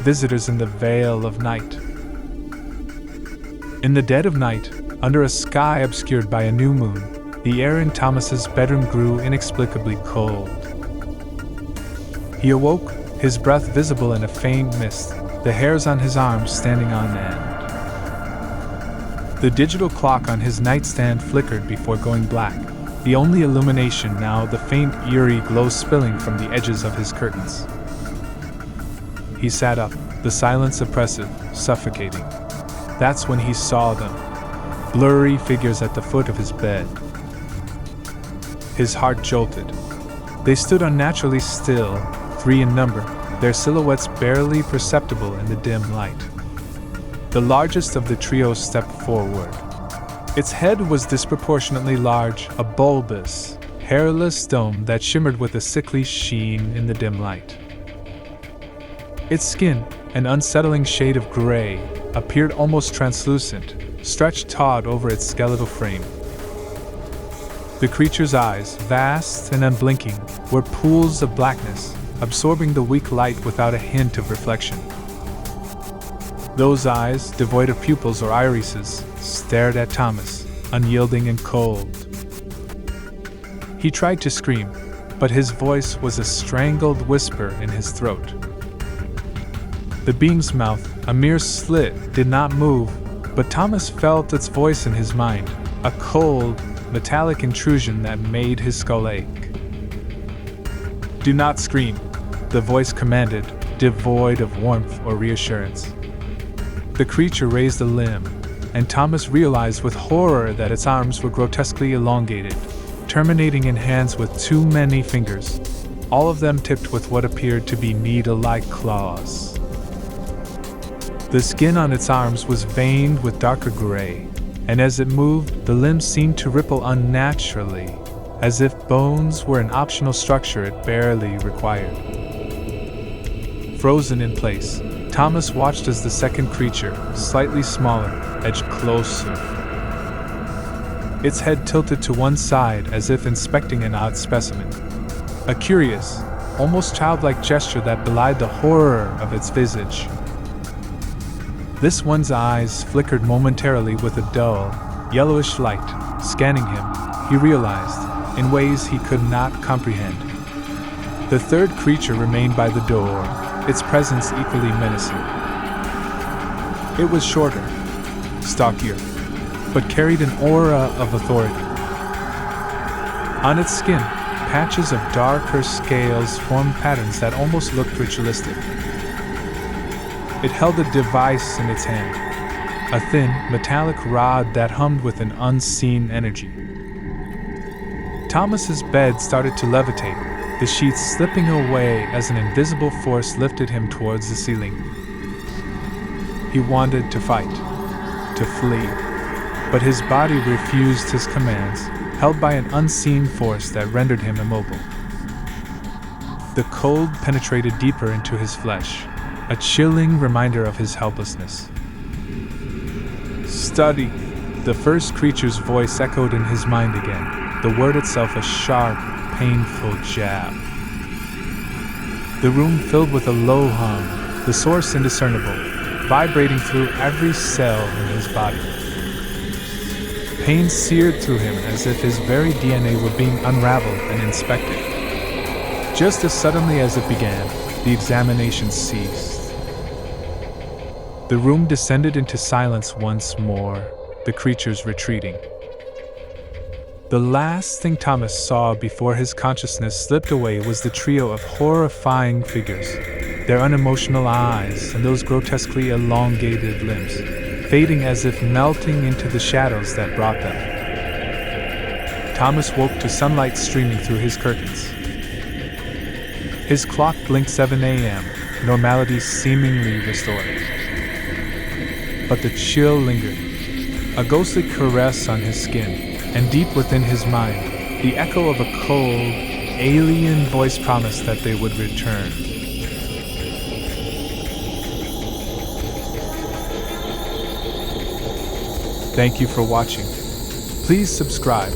visitors in the veil of night. In the dead of night, under a sky obscured by a new moon, the air in Thomas's bedroom grew inexplicably cold. He awoke, his breath visible in a faint mist, the hairs on his arms standing on end. The digital clock on his nightstand flickered before going black, the only illumination now the faint, eerie glow spilling from the edges of his curtains. He sat up, the silence oppressive, suffocating. That's when he saw them, blurry figures at the foot of his bed. His heart jolted. They stood unnaturally still, 3 in number, their silhouettes barely perceptible in the dim light. The largest of the trio stepped forward. Its head was disproportionately large, a bulbous, hairless dome that shimmered with a sickly sheen in the dim light. Its skin, an unsettling shade of gray, appeared almost translucent, stretched taut over its skeletal frame. The creature's eyes, vast and unblinking, were pools of blackness, absorbing the weak light without a hint of reflection. Those eyes, devoid of pupils or irises, stared at Thomas, unyielding and cold. He tried to scream, but his voice was a strangled whisper in his throat. The being's mouth, a mere slit, did not move, but Thomas felt its voice in his mind, a cold, metallic intrusion that made his skull ache. "Do not scream," the voice commanded, devoid of warmth or reassurance. The creature raised a limb, and Thomas realized with horror that its arms were grotesquely elongated, terminating in hands with too many fingers, all of them tipped with what appeared to be needle-like claws. The skin on its arms was veined with darker gray, and as it moved, the limbs seemed to ripple unnaturally, as if bones were an optional structure it barely required. Frozen in place, Thomas watched as the second creature, slightly smaller, edged closer. Its head tilted to one side as if inspecting an odd specimen. A curious, almost childlike gesture that belied the horror of its visage. This one's eyes flickered momentarily with a dull, yellowish light. Scanning him, he realized, in ways he could not comprehend. The third creature remained by the door, its presence equally menacing. It was shorter, stockier, but carried an aura of authority. On its skin, patches of darker scales formed patterns that almost looked ritualistic. It held a device in its hand, a thin, metallic rod that hummed with an unseen energy. Thomas's bed started to levitate, the sheets slipping away as an invisible force lifted him towards the ceiling. He wanted to fight, to flee, but his body refused his commands, held by an unseen force that rendered him immobile. The cold penetrated deeper into his flesh, a chilling reminder of his helplessness. "Study," the first creature's voice echoed in his mind again, the word itself a sharp, painful jab. The room filled with a low hum, the source indiscernible, vibrating through every cell in his body. Pain seared through him as if his very DNA were being unraveled and inspected. Just as suddenly as it began, the examination ceased. The room descended into silence once more, the creatures retreating. The last thing Thomas saw before his consciousness slipped away was the trio of horrifying figures, their unemotional eyes and those grotesquely elongated limbs, fading as if melting into the shadows that brought them. Thomas woke to sunlight streaming through his curtains. His clock blinked 7 a.m., normality seemingly restored. But the chill lingered, a ghostly caress on his skin, and deep within his mind, the echo of a cold, alien voice promised that they would return. Thank you for watching. Please subscribe.